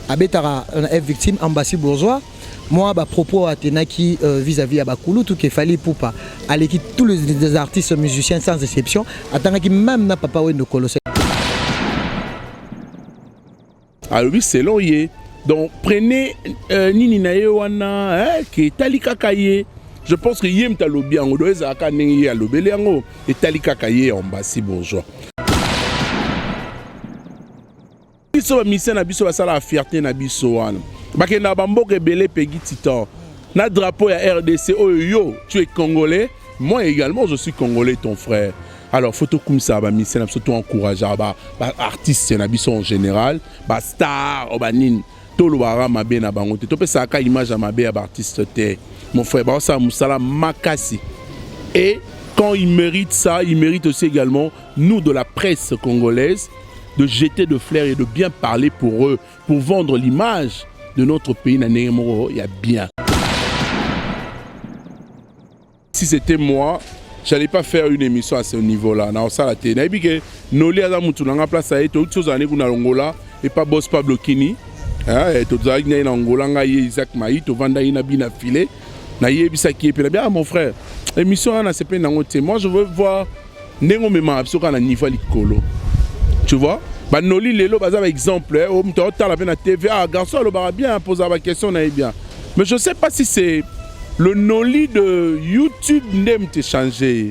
abetara est victime ambassade bourgeois. Moi, à propos à Tenaki vis-à-vis à Bakoulou, tout qu'il fallait pour pas aller quitter tous les artistes musiciens sans exception, attendant qu'il même n'a pas de colossal. Alors oui, c'est long. Donc prenez Nini Naewana, qui est Talika Kaye. Je pense que Yem Talobi en Odoé Zaka Nengi Alobeliango et Talika Kaye en Bassi Bourgeois. Biso mission na biso basala la fierté na biso wana. Bakenda bamboke belé Peggy Titan. Na drapeau ya RDC yo, tu es congolais, moi également je suis congolais ton frère. Alors photo comme ça ba mission surtout encourager ba artistes na biso en général, ba star obanin tolo bara mabe na bango te. To pe saka image à mabe ba artiste te. Mon frère ba ça musala makasi. Et quand il mérite ça, il mérite aussi également nous de la presse congolaise de jeter de fleurs et de bien parler pour eux, pour vendre l'image de notre pays. Il y a bien. Si c'était moi, je n'allais pas faire une émission à ce niveau-là. Non, ça la télé. Et Noli a la place à être autre chose à Angola et pas Boss Pablo Kini. Et tout ça, il y a Angola, Isaac Maï, tu vends une abine filée. Ah mon frère, l'émission c'est pas une moi je veux voir Nengo Mema sur un niveau licolo. Tu vois? Bah Noli Lelo par exemple, au la la TV, ah garçon le bar bien poser la question n'est bien. Mais je sais pas si c'est le Noli de YouTube n'aime te changer.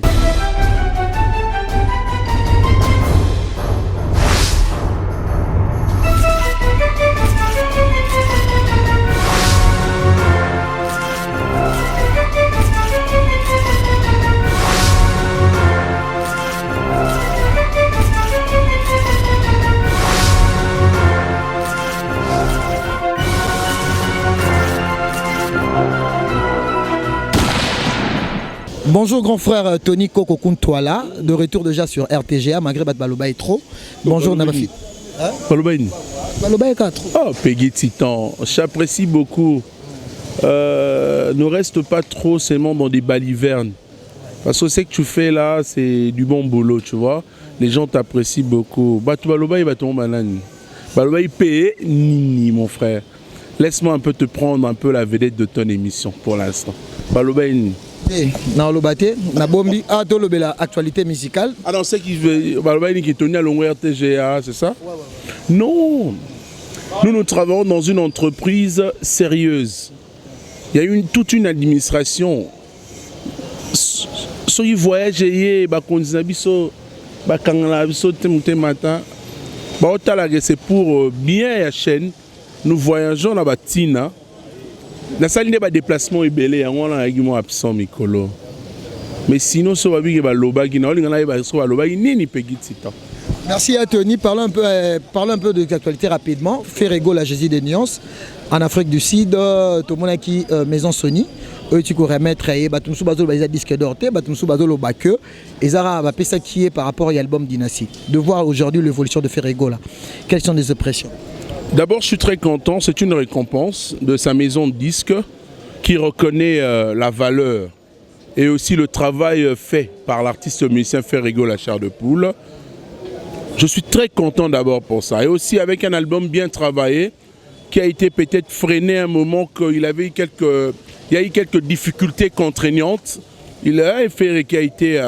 Bonjour grand frère Tony Koko Kuntwala, de retour déjà sur RTGA malgré Baloba est trop. Bonjour Nabafi. Baloba est 4. Oh Peggy Titan, j'apprécie beaucoup. Ne reste pas trop seulement dans des balivernes. Parce que ce que tu fais là, c'est du bon boulot, tu vois. Les gens t'apprécient beaucoup. Baloba il va tomber banane. Baloba il paye nini mon frère. Laisse-moi un peu te prendre un peu la vedette de ton émission pour l'instant. Baloba il na lobate na bombi a to lobela actualité musicale. Ah non, c'est qui Baloba qui est tenu à longueur RTGA, c'est ça? Non. Nous travaillons dans une entreprise sérieuse. Il y a toute une administration. Ceux qui voyagent, c'est pour bien la chaîne. Nous voyageons là bas Tina. La salle n'est pas déplacement et belé, on a un absent Mikolo. Mais sinon, ce babi qui va l'obagi, ni Peggy Titan. Merci à Tony. Parlons un peu de l'actualité rapidement. Ferrego, la Jésus des nuances. En Afrique du Sud, tout le monde qui maison Sony. Eux, tu pourrais mettre Batumsou Bazolo, ils ont disque d'orté, Batumsou Bazolo Bakke. Et Zara va ça qui est par rapport à l'album Dynasty. De voir aujourd'hui l'évolution de Ferrego là. Quelles sont les impressions? D'abord, je suis très content. C'est une récompense de sa maison de disques qui reconnaît la valeur et aussi le travail fait par l'artiste musicien Ferrego, la chair de poule. Je suis très content d'abord pour ça. Et aussi avec un album bien travaillé qui a été peut-être freiné à un moment qu'il avait il y a eu quelques difficultés contraignantes. Il a fait qui a été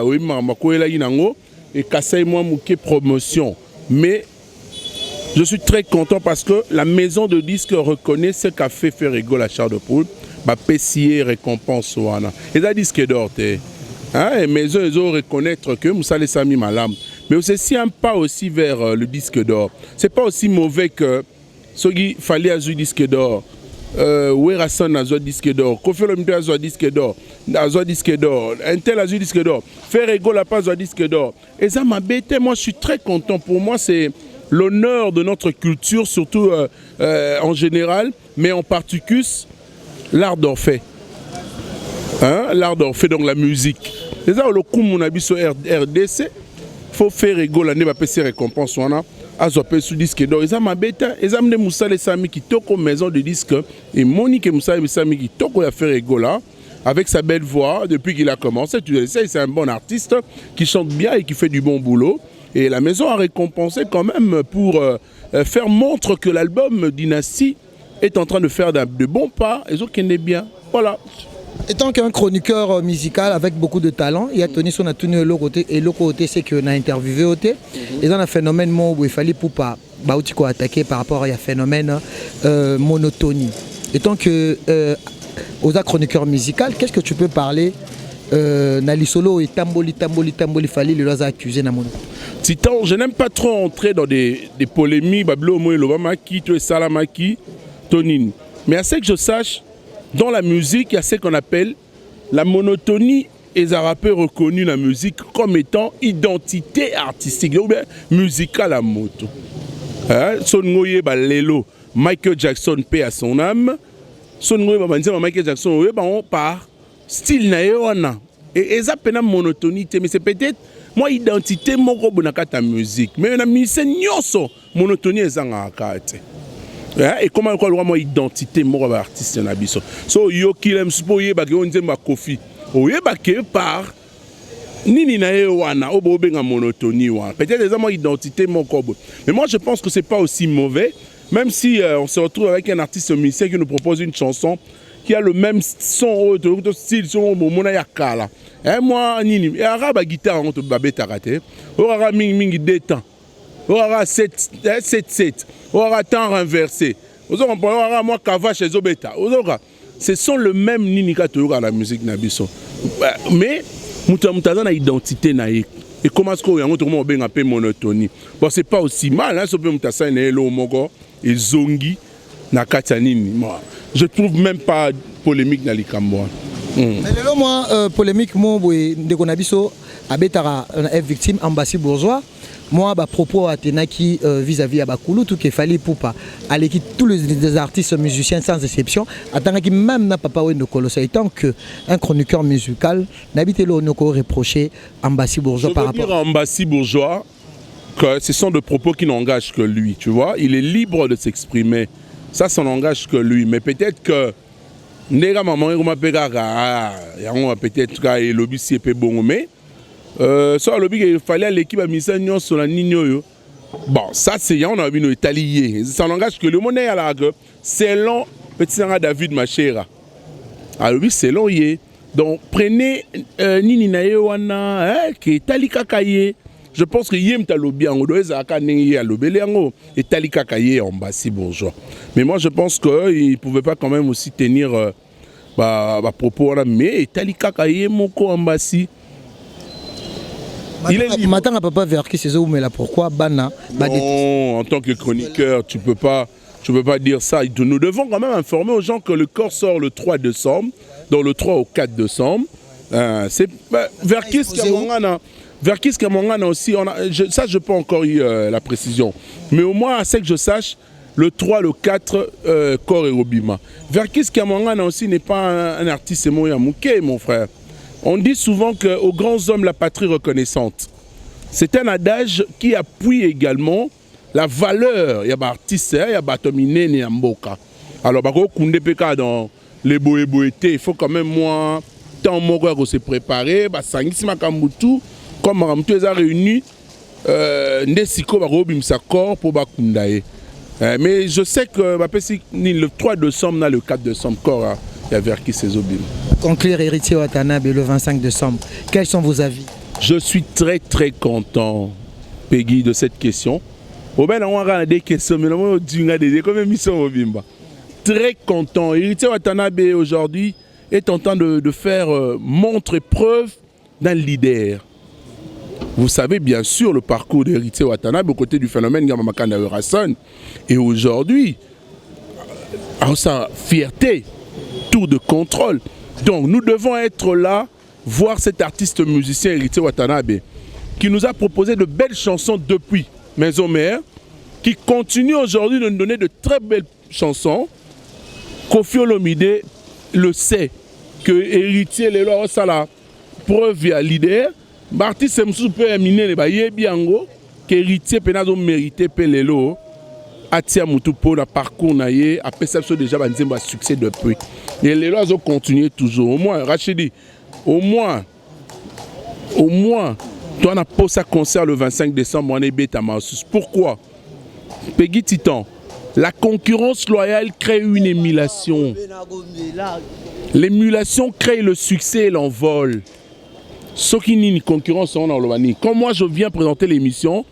et Kassai moi Mouké promotion. Mais je suis très content parce que la maison de disques reconnaît ce qu'a fait Ferrego, la chair de poule. PCA récompense. Et ça disque d'or. Et maison, ils ont reconnaître que Moussa les Sami Malam. Mais c'est un pas aussi vers le disque d'or. C'est pas aussi mauvais que ce qu'il fallait à ce disque d'or. Werason a un disque d'or. Kofi Olomide a un disque d'or. A un disque d'or. Intel a un disque d'or. Ferrego n'a pas un disque d'or. Et ça m'a bêté. Moi, je suis très content. Pour moi, c'est l'honneur de notre culture, surtout en général, mais en particulier l'art d'Orphée. L'art d'Orphée, donc la musique. C'est ça, le coup, mon avis sur RDC, il faut faire rigoler, l'année, il ces récompenses. Azopé sous disque d'or. Ils ont m'abêté. Ils ont amené Moussa les Sami qui toque aux maisons de disques. Et Monique Moussa les Sami qui toque à faire rigoler. Avec sa belle voix, depuis qu'il a commencé, tu le sais, c'est un bon artiste qui chante bien et qui fait du bon boulot. Et la maison a récompensé quand même pour faire montre que l'album Dynastie est en train de faire de bons pas et qui est bien. Voilà. Étant qu'un chroniqueur musical avec beaucoup de talent, il y a Tony son a tenu l'autre côté et l'autre côté c'est qu'on a interviewé côté. Et dans un phénomène où il fallait pour pas attaquer par rapport à un phénomène monotonie. Étant que aux chroniqueurs musical, qu'est-ce que tu peux parler Nali Solo et Tamboli fallait les accuser na mono. Titan, je n'aime pas trop entrer dans des polémiques Bablo Moe Lobamaki, tu es Salamaki, Tonine. Mais à ce que je sache, dans la musique, il y a ce qu'on appelle la monotonie et les rappeurs reconnus la musique comme étant identité artistique ou bien musicale à moto. Son ngoye ba lelo Michael Jackson paix à son âme. Son ngoye ba banzema Michael Jackson oye ba on part style na wana et ça pena monotonité mais c'est peut-être moi identité moko bonaka ta musique mais na musicien nyonso monotonie ezanga akate. Et comment on voit moi identité mon artiste na biso so yo kilem spoye ba ke onzemba Kofi oye ba ke par nini na wana obo benga monotonie wa peut-être des moi identité mon kobo mais moi je pense que c'est pas aussi mauvais même si on se retrouve avec un artiste musicien qui nous propose une chanson qui a le même son de style son mona ya kala moi nini et arabe guitare on te babeta raté ora mingi détend ora 7 ora temps renversé ora moi kava chez Zobeta ce sont le même nini ka to la musique na biso mais mutaza na identité na et comment est-ce que yango to mo benga pe monotonie bon c'est pas aussi mal hein so pe mutasa na elo moko et zongi na katanini moi je trouve même pas polémique dans les Cameroun. Mais le moi polémique moi de konabiso abetara victime ambassade bourgeois moi bah propos à tenaki vis-à-vis à Bakulu tout qu'il fallait pour pas aller qui tous les artistes musiciens sans exception attendant qui même n'a pas parlé de colossal tant que un chroniqueur musical n'habite le noko reproché ambassade bourgeois par rapport à ambassade bourgeois que ce sont des propos qui n'engagent que lui tu vois il est libre de s'exprimer ça n'engage que lui mais peut-être que Nega maman il m'a peut-être que lobby c'est peu bon mais sur lobby il fallait l'équipe à mission sur la nino bon ça c'est on a vu nos italiens ça n'engage que le monde est à la selon petit David Machera à lobby selon yé donc prenez nini na wana qui talika kaye je pense que yem talobi en odoise aka nengi alobele yango et talika kaye ambassade bourgeois mais moi je pense que il pouvait pas quand même aussi tenir propos là mais talika kaye moko ambassade il est matin papa vers qui c'est ça mais là pourquoi bana non en tant que chroniqueur tu peux pas dire ça nous devons quand même informer aux gens que le corps sort le 3 décembre donc le 3 au 4 décembre c'est vers qui vers qui Mongana aussi, ça je peux encore eu la précision. Mais au moins, à ce que je sache, le 3, le 4, Corps et Robima. Vers qui Mongana aussi n'est pas un artiste Mouyamouké, mon frère. On dit souvent qu'aux grands hommes, la patrie reconnaissante. C'est un adage qui appuie également la valeur. Il y a des artistes, il y a des Tomine et Mboka. Alors, dans les boéboétés, il faut quand même moins tant de se préparer, Sangisi Makambutu. Comme Ramtou les a réunis, Nesiko va robimsa corps pour Bakundaye. Mais je sais que le 3 décembre, le 4 décembre, corps, il y a vers qui ces obim. Conclure Héritier Watanabe le 25 décembre. Quels sont vos avis? Je suis très très content, Peggy, de cette question. On a des questions, mais on a des questions. Très content. Héritier Watanabe aujourd'hui est en train de faire montre et preuve d'un leader. Vous savez bien sûr le parcours d'Héritier Watanabe aux côtés du phénomène Gamamakanda Rasson. Et aujourd'hui, à sa fierté, tour de contrôle. Donc nous devons être là, voir cet artiste musicien Héritier Watanabe, qui nous a proposé de belles chansons depuis Maison Mère, qui continue aujourd'hui de nous donner de très belles chansons. Kofi Olomide le sait, que Héritier les lois ça la preuve via leader. L'artiste peut éminer les biango qu'héritier penazo mérité pelelo atia mutu pour la parcours naie après ça déjà banzemba succès depuis et les lois ont continué toujours au moins Rachidi au moins Toi, on a posé un concert le 25 décembre, on est bêta Massus. Pourquoi? Peggy Titan, la concurrence loyale crée une émulation. L'émulation crée le succès et l'envol. Ce qui n'est une concurrence, on a le. Comme moi, je viens présenter l'émission,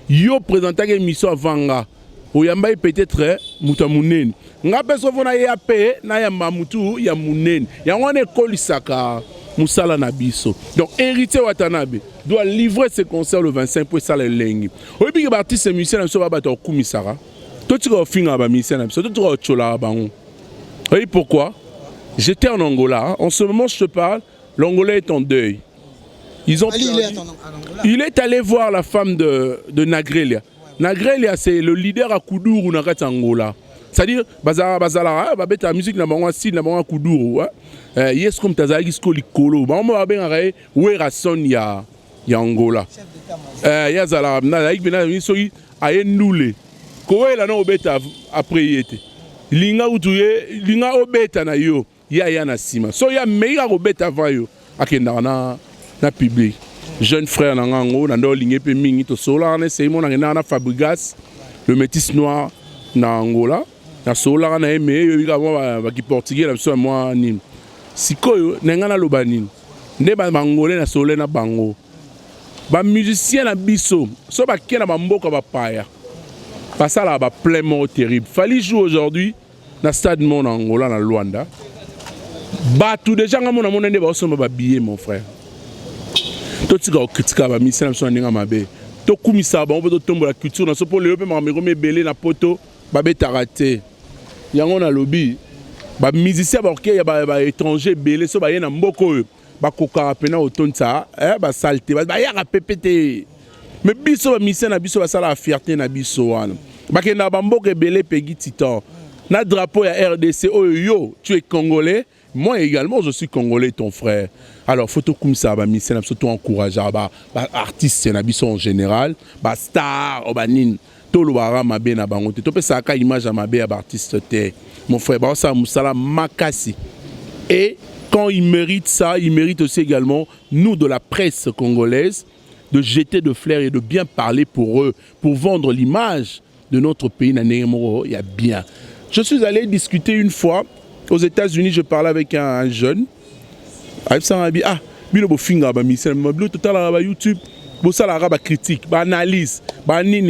yo présenter l'émission avant nga. Oyamba peut-être mutamunen. Nga peso fona ya pe na ya mamutu ya munen. Ya wane kolisaka musala na biso. Donc héritier Watanabe doit livrer ses concerts le 25 pour ça les lengi. Oyebi ke artiste musicien so ba bato kumisara. To tiko finga ba musicien so to tiko chola bango. Oui, pourquoi? J'étais en Angola. En ce moment, je te parle, l'Angola est en deuil. Ils ont il est allé voir la femme de Nagrelia. Nagrelia, c'est le leader à Koudourou dans Angola. C'est-à-dire, bazala, la musique n'a pas si n'a pas Koudourou. Yes, comme Tazaki Skolikolo. On va bien arrêter où est Rasson ya Angola. Ya zala, na ik bena misoyi ayendoule. Kowe la no obeta après yete. Linga utuye, linga obeta na yo. Ya na sima. So ya meilleur obeta avant yo. Akenda na public. Jeune frère nangango nando lingé pe mingi to sola ne c'est mon na Fabregas le métis noir na Angola na sola na aimé yo ba ki portugais la so moi ni sikoyo nengana lobanini nde ba mangolais na sola na bango ba musicien na biso so ba kena ba mboka ba paya pas ça là ba plein mort terrible fallait jouer aujourd'hui na stade mon Angola na Luanda ba tout déjà ngamo na mon ndé ba so ba billet mon frère. Tout ce qui est critique à la mission, c'est un tout comme ça, on peut tomber la culture, on peut le faire belé na poto, babé taraté. Il y a un lobby, bah musicien, bah il y a étranger belé, so bah y a un mboko, bah coca pena automne ça, bah saleté, bah y a un PPT. Mais biso mission na biso bah ça la fierté na biso wana. Bah qu'il y a un mboko belé Peggy Titan. Na drapeau ya RDC, oh yo, tu es congolais. Moi également, je suis congolais, ton frère. Alors, photo comme ça, bah, c'est surtout encourager, bah, artistes, c'est en général, bah, star, bah, nin, tout le bara, ma bien, bah, on te tope ça, ka image à ma bien, bah, artiste, mon frère, bah, ça, moussala, makasi. Et quand il mérite ça, il mérite aussi également, nous, de la presse congolaise, de jeter de fleurs et de bien parler pour eux, pour vendre l'image de notre pays, il y a bien. Je suis allé discuter une fois. Aux États-Unis, je parlais avec un jeune. Ah, YouTube, critique, analyse,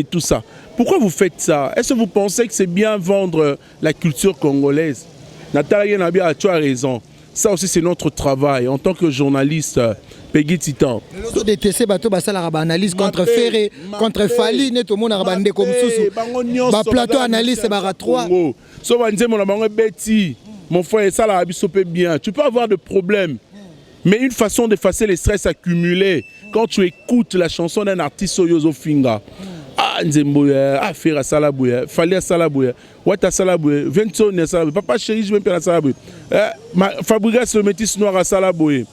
tout ça. Pourquoi vous faites ça? Est-ce que vous pensez que c'est bien vendre la culture congolaise? Nathalie Nabia, tu as raison. Ça aussi, c'est notre travail en tant que journaliste. Peggy Titan. L'autre DTC, analyse contre Ferré, contre Fali, tout le monde a bandé comme sous. Plateau analyse, c'est 3. Mon frère, ça l'a bien. Tu peux avoir des problèmes. Mais une façon d'effacer les stress accumulés, quand tu écoutes la chanson d'un artiste Yozo Finga, ah, Nzemboya, ah, Fera Salabouya, Falia Salabouya, Wata Salabouya, Venton Salabouya, Papa Chéri, je m'appelle Salabouya, Fabrigas le métis noir à Salabouya.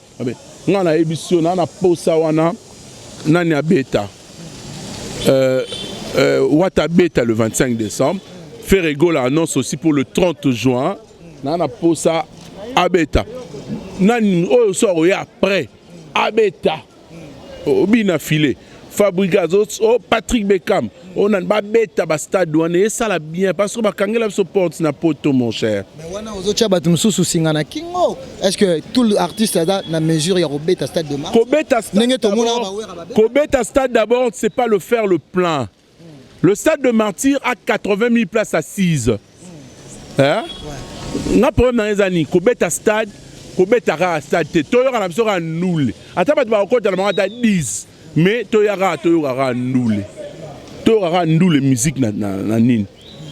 On a émission, on a Posa Wana, Nania Beta, Wata Beta le 25 décembre, Ferrego l'annonce aussi pour le 30 juin. Nana posa abeta nani oyo soro ya après abeta obina filé Fabregas Patrick Beckham on a ba beta ba stade douane et ça la bien parce que ba kangela so porte na poto mon cher mais wana ozocha batu mususu singana kingo est-ce que tout l'artiste là na mesure ya robeta stade de mars Kobeta stade d'abord c'est pas le faire le plein. Le stade de Martyr a 80 000 places assises. Hein? Na problème dans les années, Kobeta stade, Kobeta stade, Toyora na sera nul. Ata ba ba okota na mangata 10, mais Toyora nul. Toyora nul musique na nini.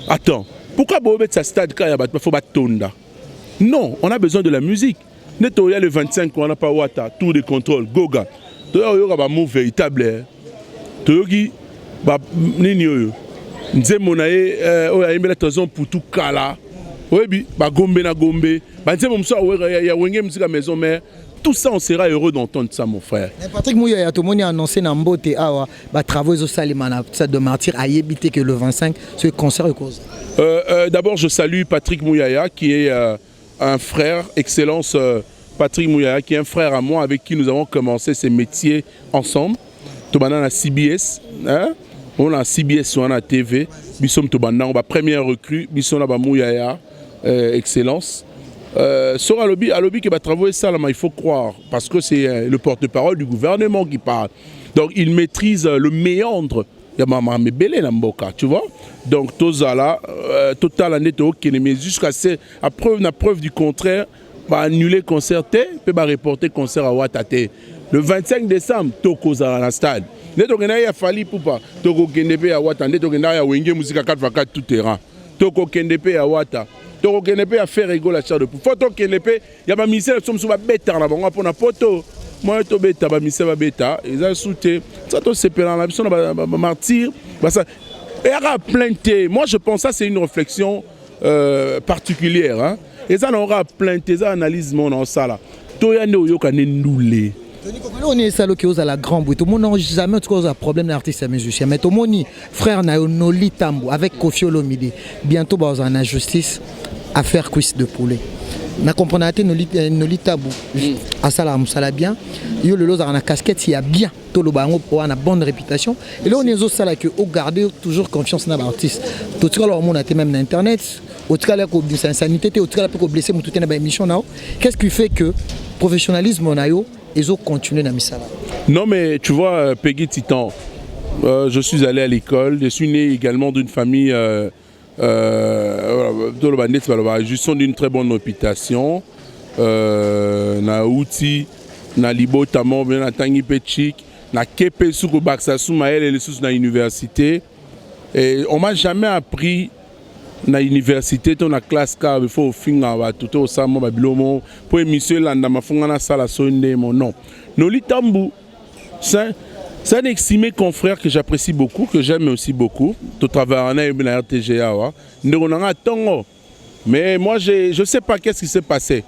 Attends, pourquoi Kobeta stade quand il y a faut batonda? Non, on a besoin de la musique. Ne Toya le 25 on n'a pas Wata, tour de contrôle, Goga. Toyora ba mot véritable. Toyogi ba nini yo. Nzemo na ye oya yembela tozon pour tout kala. Oui, bah gombe na gombe, bah c'est mon soeur, il y a wengé musique à maison mère. Tout ça, on sera heureux d'entendre ça, mon frère. Patrick Mouya, tout le monde a annoncé dans Mbote, bah travaux au Salimana, ça de Martyr, à éviter que le 25, ce concert est cause. D'abord, je salue Patrick Mouyaya, qui est un frère, excellence Patrick Mouyaya, qui est un frère à moi, avec qui nous avons commencé ces métiers ensemble. to banana CBS, hein? On a CBS, on a TV, bisom to banana, on va première recrue, bisom la ba mouyaya, excellence. Sur Alobi qui va travailler ça, là, il faut croire, parce que c'est le porte-parole du gouvernement qui parle. Donc il maîtrise le méandre. Il y a maman Mebele Namboka, tu vois. Donc Tozala, total année mais jusqu'à la preuve du contraire, va annuler concert, peut va reporter concert à Watate. Le 25 décembre, Toko Zara na stade. Neto Gena ya Fali Poupa, Toko Kendepe à Wata, Neto Gena ya Wenge musique à 4x4 tout terrain. Toko Kendepe à Wata. Toko Kendepe à faire rigolo la chair de poule. Photo Kendepe, il y a ma mission, somme sous ma bête là, on va prendre photo. Moi, je suis bêta, je suis bêta. Ils ont sauté. Ça, c'est pénal. La mission, martyr. Et à plein de. Moi, je pense que ça, c'est une réflexion particulière. Hein? Et ça, on aura plein de. Ça, analyse mon ça là. Tout le monde est nulé. On est ça qui est à la grande bruit. Tout le monde n'a jamais un problème d'artiste et musicien. Mais tout le monde, frère, Noli Tambo avec Kofi Olomide. Bientôt, on a en justice à faire cuisse de poulet. Na comprenate Noli Tabou à Salam bien yo le los na casquette il y a bien tout le bango pour une bonne réputation et là on est aux sala que au garder toujours confiance dans l'artiste tout cas là on a même dans internet au cas là ko sanité au cas là ko blesser mon tout na émission là qu'est-ce qui fait que professionnalisme on a yo ils ont continué dans misala. Non mais tu vois Peggy Titan, je suis allé à l'école, je suis né également d'une famille juste d'une très bonne réputation. Na outil, na libotamo, na tangi pechik, na kepe suko baksa soumael et les sous na université. Et on m'a jamais appris na université, ton na classe car il faut finir à tout au samo babilomo pour émission landa mafunga na sala sonde mon nom. Noli Tambu, c'est un estimé confrère que j'apprécie beaucoup, que j'aime aussi beaucoup. Tout travail en a RTGA. Mais moi, je ne sais pas qu'est-ce qui s'est passé.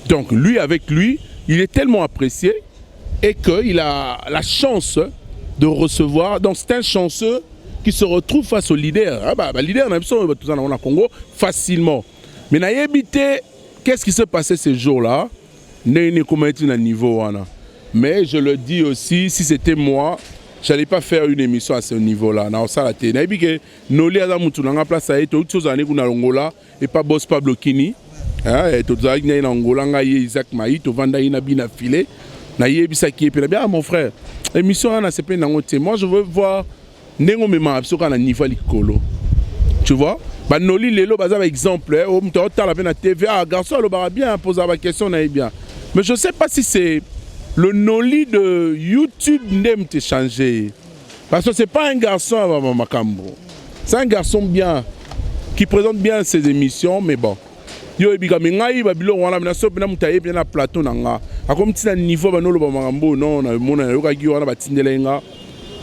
Donc, lui, avec lui, il est tellement apprécié et qu'il a la chance de recevoir. Donc, c'est un chanceux qui se retrouve face au leader. Leader, on a Congo facilement. Mais qu'est-ce qui s'est passé ces jours-là? Niveau, mais je le dis aussi, si c'était moi, je n'allais pas faire une émission à ce niveau-là. Noli a la place à être autre chose et pas Boss Pablo Kini. Isaac Maï, mon frère, l'émission moi je veux voir niveau tu vois? Noli Lelo, par exemple, la TV, garçon, le bien, poser la question, bien. Mais je ne sais pas si c'est le Noli de YouTube qui a changé. Parce que ce n'est pas un garçon à Makambo. C'est un garçon bien, qui présente bien ses émissions, mais bon. Je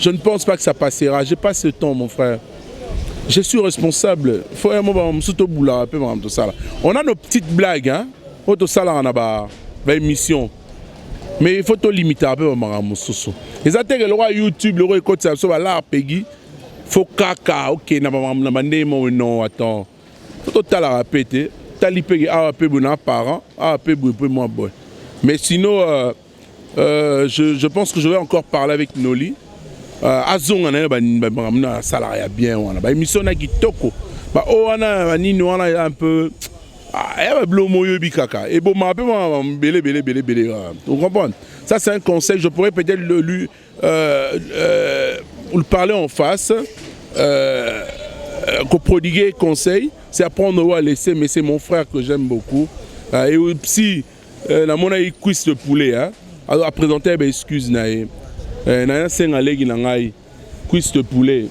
ne pense pas que ça passera. Je n'ai pas ce temps, mon frère. Je suis responsable. On a nos petites blagues, hein. Émission. Mais il faut te limiter un peu au Maramoussoso. Les attaques, le roi YouTube, le roi écoute ça, là, Peggy. Faut caca, ok, non, attends. Faut te la répéter. Tali Peggy, peu bon parent, peu moins bon. Mais sinon, je pense que je vais encore parler avec Noli. Azong, on a un salarié bien, on a une émission qui toko. On a un peu. Et bon, vous comprenez? Ça, c'est un conseil. Je pourrais peut-être lui parler en face. Prodiguer conseil, c'est apprendre à laisser, mais c'est mon frère que j'aime beaucoup. Et aussi, dans mon cuisse de poulet, à présenter, excuse, cuisse de poulet.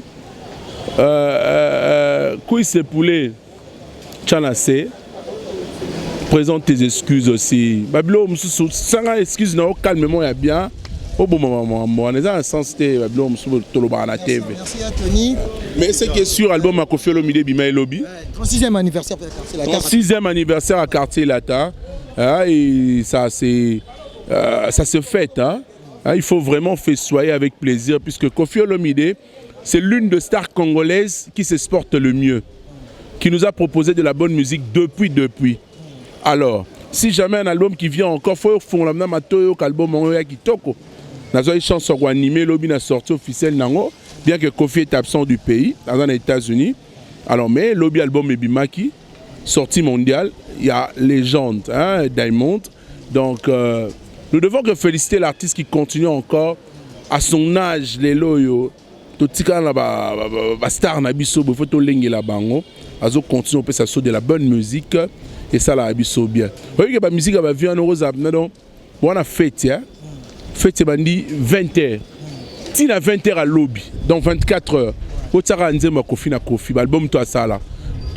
Cuisse de poulet, tchanassé. Présente tes excuses aussi. Babilo, sans excuse, calmement, il y a bien. Au bon moment, on est dans un sens de Babilo, la TV. Merci Anthony. Mais c'est qui est sûr, l'album a Kofi Olomide Bima Lobby. 36e anniversaire à Quartier Latin. 36e anniversaire à Quartier Latin. Et ça se fête. Hein. Il faut vraiment festoyer avec plaisir, puisque Kofi Olomide, c'est l'une des stars congolaises qui s'exporte le mieux, qui nous a proposé de la bonne musique depuis. Alors, si jamais un album qui vient encore, il faut faire l'album Matoyo, album Kitoko. Nous avons une chanson animée, lobby n'a sorti officiel nango, bien que Kofi est absent du pays, dans les États-Unis. Alors, mais lobby album Ebimaki, sortie mondiale, il y a Légende, hein, Diamond. Donc, nous devons que féliciter l'artiste qui continue encore à son âge, les loyaux. Tout ce qui est star nabiso, il faut tout lengue la bango. Azo continue on peut s'assurer de la bonne musique et ça la abiso bien. Vous voyez que la musique va venir en rose donc on a fête hein. Fête bandi 20h. Si na 20h à lobby, donc 24h. Au tsara nzema kofi na kofi, album toi ça là.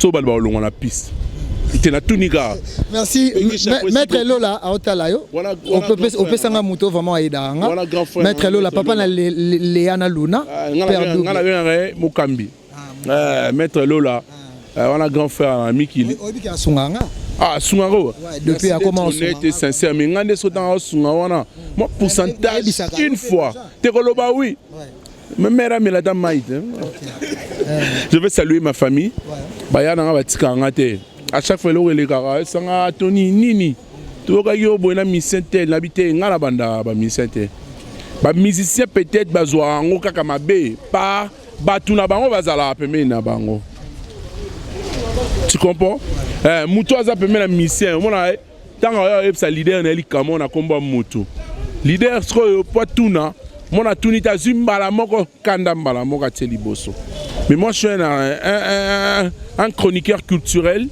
To balba on la piste. Merci. Maître Lola à Otalayo. On peut s'en moto vraiment à Idanga. Maître Lola, papa na Léana Luna. Maître Lola, on a grand frère ami qui. Ah, Sungaro. Depuis à comment on était sincère, mais on est dans Sungaro. Moi, pourcentage, une fois. T'es Roloba, oui. Ma mère a mis la dame Maït. Je veux saluer ma famille. Bayana Batika Angate. À chaque fois, les gars, Sanga Tony Nini. Tu vois, il y a un musicien, l'habité, il y a un musicien. Les musiciens peut-être besoin de Kakamabe, pas Batuna Bango, Bazala, Pemena Bango. Tu comprends? Moutou a permis la musicien. Tant que ça leader, il y a un combat Moutou. Leader, ce que pas tout na. Mon a tout nita zimbala moko kanda mbala moko teliboso. Mais moi je suis un chroniqueur culturel.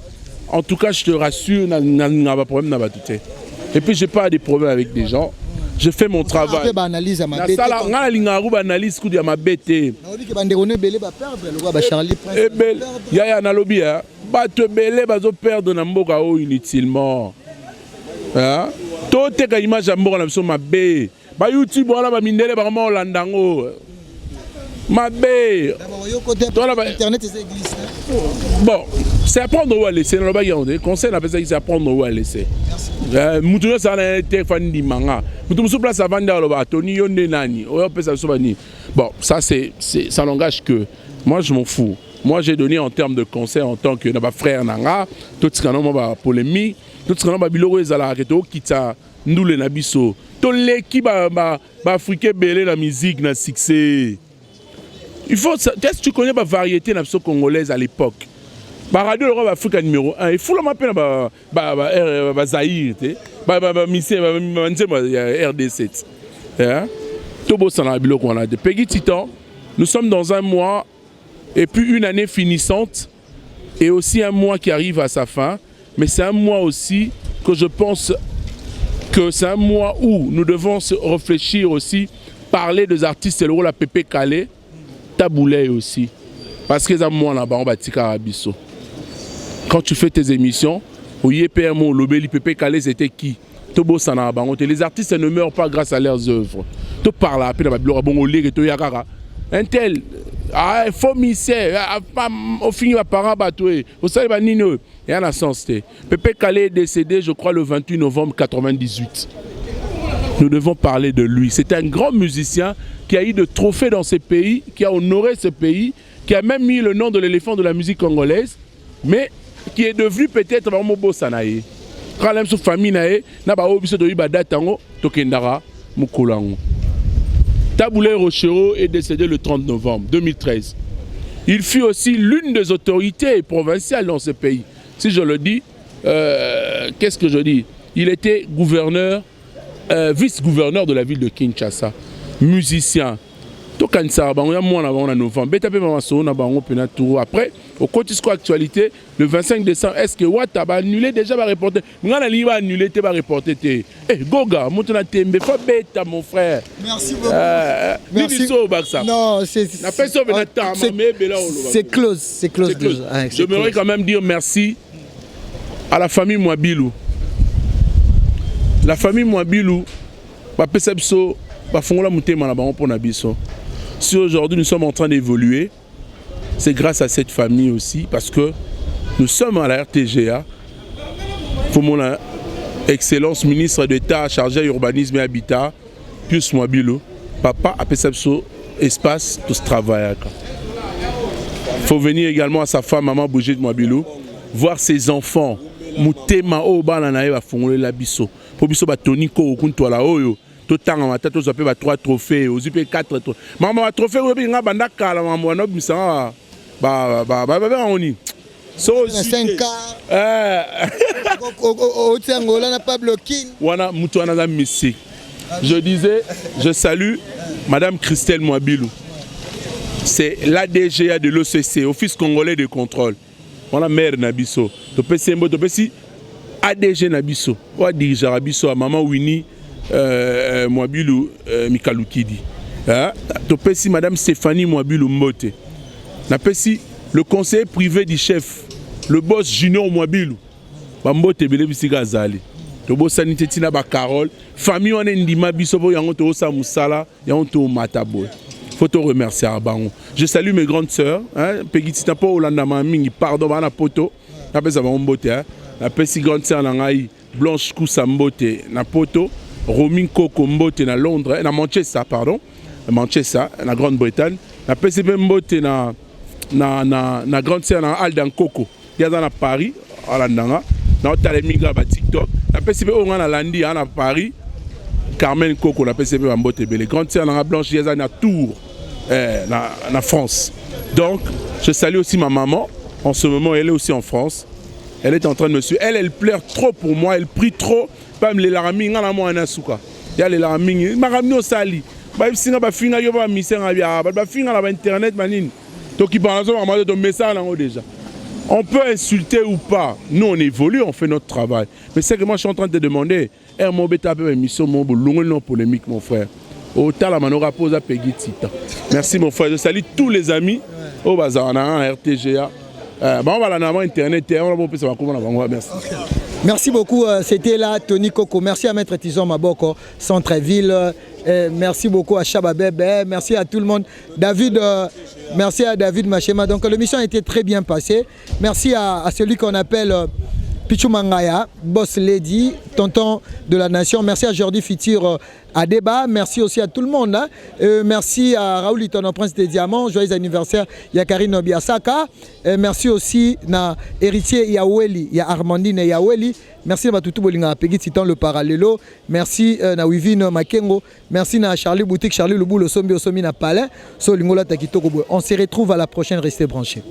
En tout cas, je te rassure, n'a pas problème n'a tout. Et puis j'ai pas de problèmes avec des gens. Je fais mon travail. Analyse à ma bête. La lingaru analyse coup de ma bête. On dit que bandérone belé va perdre le roi Charlie Prince. Eh ben, ya na lobby hein. Ba te belé ba zo perdre na mboka o inutilement. Hein? Toute ka image à mboka na biso mabe. Ba YouTube wala ba mindele ba vraiment landango. Mabe. Internet c'est église. Bon, c'est apprendre où à laisser. Dans le baguette, le conseil on appelle ça c'est apprendre où à laisser. Moutouna ça a été fan di manga. Moutouna sur place avant d'aller au bateau ni yonde nani. On appelle ça souveni. Bon, ça c'est ça n'engage que moi je m'en fous. Moi j'ai donné en termes de conseil en tant que naba frère nanga, tout ce qu'on a polémique, tout ce qu'on a biloro ezala keto kita ndule na biso. To leki ba africain belé la musique na succès. Il faut est-ce que tu connais la variété na biso congolaise à l'époque. Ba radio le roi Afrique numéro 1, il faut le m'appeler ba Zaïre té. Ba mission RD7. Hein? Tobo sana biloko on a de Peggy Titan. Nous sommes dans un mois et puis une année finissante et aussi un mois qui arrive à sa fin, mais c'est un mois aussi que je pense que c'est un mois où nous devons se réfléchir aussi, parler des artistes, c'est le rôle à Pépé Calais, Taboulay aussi, parce que c'est un mois là-bas, on va tirer à Abisso. Quand tu fais tes émissions, au YPMO, Lobeli, Pépé Calais, c'était qui? Tobo Sanaba, les artistes ne meurent pas grâce à leurs œuvres. Tu parles à la bon un tel, il faut misser, au fin, ma parent batoué, au sein de Nino, il y a un sens. Pépé Calais est décédé, je crois, le 28 novembre 1998. Nous devons parler de lui. C'est un grand musicien qui a eu de trophées dans ce pays, qui a honoré ce pays, qui a même mis le nom de l'éléphant de la musique congolaise, mais qui est devenu peut-être vraiment beau Sanaï. Quand même sous famille nae, n'a pas obligé de lui datango, tokendara, mukulango. Taboulay Rochero est décédé le 30 novembre 2013. Il fut aussi l'une des autorités provinciales dans ce pays. Si je le dis, qu'est-ce que je dis? Il était gouverneur, vice-gouverneur de la ville de Kinshasa, musicien. Après, au quotidien actualité, le 25 décembre, est-ce que Ouattara va annuler déjà va reporter? Va annuler, va reporter. Eh, Goga, mon frère. Merci beaucoup. Merci. Non, c'est close. C'est close. J'aimerais quand même dire merci à la famille Mouabilou. La famille Mouabilou, si aujourd'hui nous sommes en train d'évoluer, c'est grâce à cette famille aussi, parce que nous sommes à la RTGA. Pour mon excellence ministre d'État chargé d'urbanisme et habitat, Pius Mouabilou, papa a fait espace de ce travail. Il faut venir également à sa femme, maman Brigitte Mouabilou, voir ses enfants, mutema o bana na eba fongole la biso. Po biso ba Tony ko kunto la oyo. To tanga matato zo pe ba 3 trophées, ozi pe 4 trophées. Mama ba trophée o pe nga banda kala mama wana bisanga ba oni. So 5 au Tiangola n'a pas bloqué. Wana mutu wana za musique. Je disais, je salue Madame Christelle Mwabilou. C'est l'ADGA de l'OCC, Office Congolais de Contrôle. On a maire Nabiso. Topesi ADG Nabiso. On a dirigé Nabiso à Maman Winnie Mwabilou Mikalukidi. Topesi Madame Stéphanie Mwabilou Mbote. Napesi le conseiller privé du chef, le boss Junior Mwabilou. Mbote Belebisi Gazali. Tobo sanité tina ba Carole. Famille on est ndima biso bo yango to sa musala, yango to matabo. Faut te remercier à Bango. Je salue mes grandes sœurs, hein, Pegitita po Olanda Mingi, pardon, bana poto, na pesa ba mbote, hein. La pesi grande sœur na ngai Blanche Kousa Mbote na poto, Romine Coco Mbote na Londres, na Manchester, pardon, Manchester, na Grande-Bretagne, la pesi Mbote na grande sœur na Aldan Coco, yaza na Paris, Alandanga, na otale migra ba TikTok, la pesi o na Landi na Paris. Carmen Coco, la PCB Mbote Bele, grande sœur na Blanche Yeza na Tours, na France. Donc, je salue aussi ma maman. En ce moment, elle est aussi en France. Elle est en train de me suivre. Elle pleure trop pour moi. Elle prie trop. Pas me larami, ngana mo anasuka. Ya les larami, marami osali. Ba singa ba finga yo ba misenga bia, ba finga na internet manine. To ki banzo maman de message nango déjà. On peut insulter ou pas. Nous, on évolue, on fait notre travail. Mais c'est que moi, je suis en train de te demander. Mon bêta peu émission, mon long polémique, mon frère. Autant la manora pose à Pegitita. Merci, mon frère. Je salue tous les amis. Au bazar, RTGA. Bon, voilà, on va internet. Merci. Merci beaucoup. C'était là Tony Coco. Merci à Maître Tison Maboko, Centre-Ville. Merci beaucoup à Chababebe. Merci à tout le monde. David, merci à David Machema. Donc l'émission a été très bien passée. Merci à celui qu'on appelle Pichou Mangaya, Boss Lady, tonton de la nation. Merci à Jordi Fitir à débat. Merci aussi à tout le monde. Hein. Merci à Raoul Itono, Prince des Diamants. Joyeux anniversaire, Yakari Nobiasaka. Merci aussi à Héritier Yaweli, ya Armandine Yaweli. Merci à Toutou Bolinga Peggy Titan le Parallelo. Merci à Wivino Makengo. Merci à Charlie Boutique, Charlie Lebou, le Sombi Osomi na Palais. On se retrouve à la prochaine. Restez branchés.